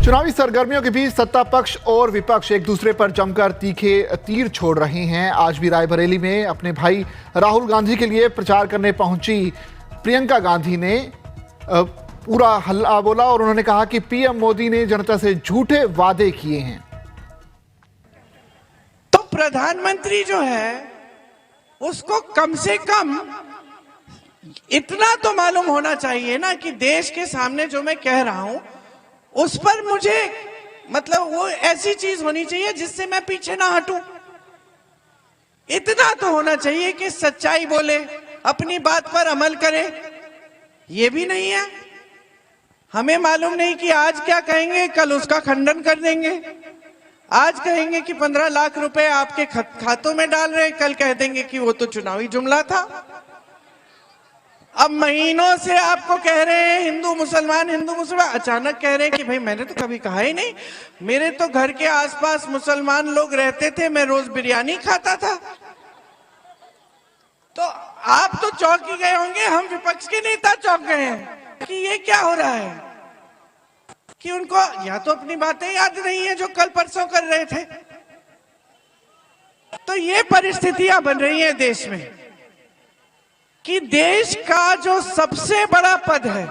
चुनावी सरगर्मियों के बीच सत्ता पक्ष और विपक्ष एक दूसरे पर जमकर तीखे तीर छोड़ रहे हैं। आज भी रायबरेली में अपने भाई राहुल गांधी के लिए प्रचार करने पहुंची प्रियंका गांधी ने पूरा हल्ला बोला और उन्होंने कहा कि पीएम मोदी ने जनता से झूठे वादे किए हैं। तो प्रधानमंत्री जो है उसको कम से कम इतना तो मालूम होना चाहिए ना कि देश के सामने जो मैं कह रहा हूं उस पर मुझे मतलब वो ऐसी चीज होनी चाहिए जिससे मैं पीछे ना हटूं। इतना तो होना चाहिए कि सच्चाई बोले, अपनी बात पर अमल करे। ये भी नहीं है। हमें मालूम नहीं कि आज क्या कहेंगे कल उसका खंडन कर देंगे। आज कहेंगे कि 15 लाख रुपए आपके खातों में डाल रहे, कल कह देंगे कि वो तो चुनावी जुमला था। अब महीनों से आपको कह रहे हैं हिंदू मुसलमान, अचानक कह रहे हैं कि भाई मैंने तो कभी कहा ही नहीं। मेरे तो घर के आसपास मुसलमान लोग रहते थे, मैं रोज बिरयानी खाता था। तो आप तो चौंक ही गए होंगे, हम विपक्ष के नेता चौंक गए हैं कि ये क्या हो रहा है, कि उनको या तो अपनी बातें याद नहीं है जो कल परसों कर रहे थे। तो ये परिस्थितियां बन रही हैं देश में कि देश का जो सबसे बड़ा पद है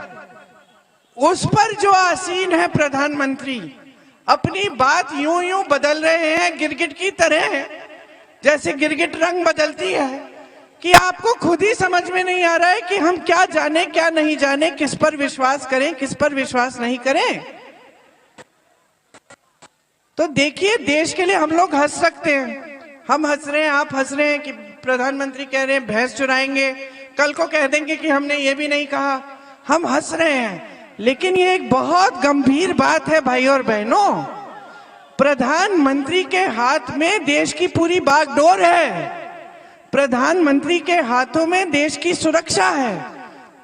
उस पर जो आसीन है प्रधानमंत्री अपनी बात यूं यूं बदल रहे हैं गिरगिट की तरह, जैसे गिरगिट रंग बदलती है, कि आपको खुद ही समझ में नहीं आ रहा है कि हम क्या जाने क्या नहीं जाने, किस पर विश्वास करें किस पर विश्वास नहीं करें। तो देखिए, देश के लिए हम लोग हंस सकते हैं, हम हंस रहे हैं, आप हंस रहे हैं कि प्रधानमंत्री कह रहे हैं भैंस चुराएंगे, कल को कह देंगे कि हमने ये भी नहीं कहा। हम हंस रहे हैं, लेकिन ये एक बहुत गंभीर बात है भाई और बहनों। प्रधानमंत्री के हाथ में देश की पूरी बागडोर है, प्रधानमंत्री के हाथों में देश की सुरक्षा है,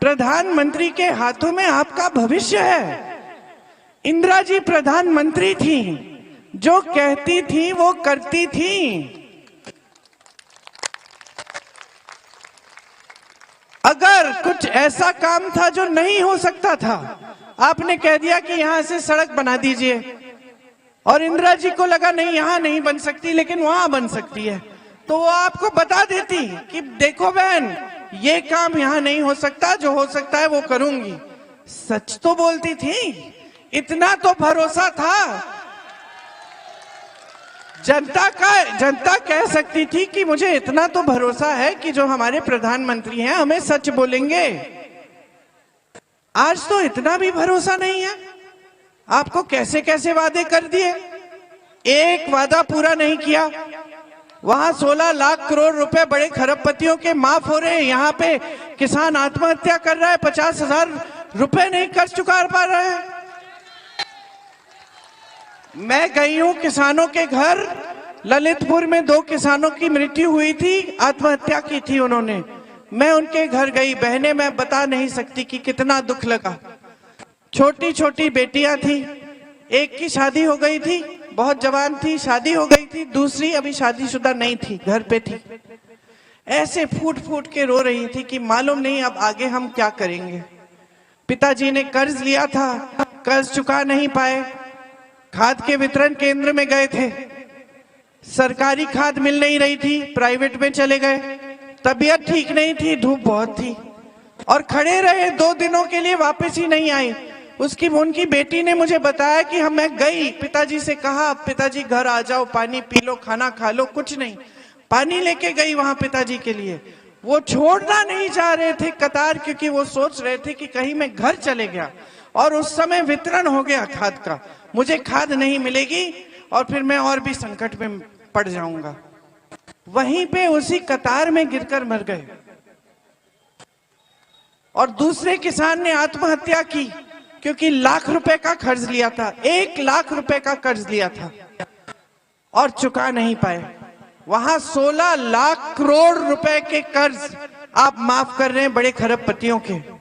प्रधानमंत्री के हाथों में आपका भविष्य है। इंदिरा जी प्रधानमंत्री थी, जो कहती थी वो करती थी। अगर कुछ ऐसा काम था जो नहीं हो सकता था, आपने कह दिया कि यहां से सड़क बना दीजिए, और इंदिरा जी को लगा नहीं यहां नहीं बन सकती लेकिन वहां बन सकती है, तो वो आपको बता देती कि देखो बहन ये काम यहां नहीं हो सकता, जो हो सकता है वो करूंगी। सच तो बोलती थी, इतना तो भरोसा था। जनता कह सकती थी कि मुझे इतना तो भरोसा है कि जो हमारे प्रधानमंत्री हैं हमें सच बोलेंगे। आज तो इतना भी भरोसा नहीं है। आपको कैसे कैसे वादे कर दिए, एक वादा पूरा नहीं किया। वहां 16 लाख करोड़ रुपए बड़े खरबपतियों के माफ हो रहे हैं, यहाँ पे किसान आत्महत्या कर रहा है, 50,000 रुपए नहीं कर चुका पा रहा है। मैं गई हूं किसानों के घर, ललितपुर में 2 किसानों की मृत्यु हुई थी, आत्महत्या की थी उन्होंने। मैं उनके घर गई, बहनें मैं बता नहीं सकती कि कितना दुख लगा। छोटी छोटी बेटियां थी, एक की शादी हो गई थी, बहुत जवान थी, शादी हो गई थी, दूसरी अभी शादीशुदा नहीं थी, घर पे थी। ऐसे फूट फूट के रो रही थी कि मालूम नहीं अब आगे हम क्या करेंगे। पिताजी ने कर्ज लिया था, कर्ज चुका नहीं पाए, खाद के वितरण केंद्र में गए थे, सरकारी खाद मिल नहीं रही थी, प्राइवेट में चले गए, तबीयत ठीक नहीं थी, धूप बहुत थी, और खड़े रहे 2 दिनों के लिए, वापस ही नहीं आई। उनकी बेटी ने मुझे बताया कि मैं गई, पिताजी से कहा पिताजी घर आ जाओ, पानी पी लो, खाना खा लो, कुछ नहीं, पानी लेके गई वहां पिताजी के लिए। वो छोड़ना नहीं चाह रहे थे कतार, क्योंकि वो सोच रहे थे कि कहीं मैं घर चले गया और उस समय वितरण हो गया खाद का, मुझे खाद नहीं मिलेगी और फिर मैं और भी संकट में पड़ जाऊंगा। वहीं पे उसी कतार में गिरकर मर गए। और दूसरे किसान ने आत्महत्या की, क्योंकि लाख रुपए का कर्ज लिया था, 1 लाख रुपए का कर्ज लिया था और चुका नहीं पाए। वहां 16 लाख करोड़ रुपए के कर्ज आप माफ कर रहे हैं बड़े खरबपतियों के।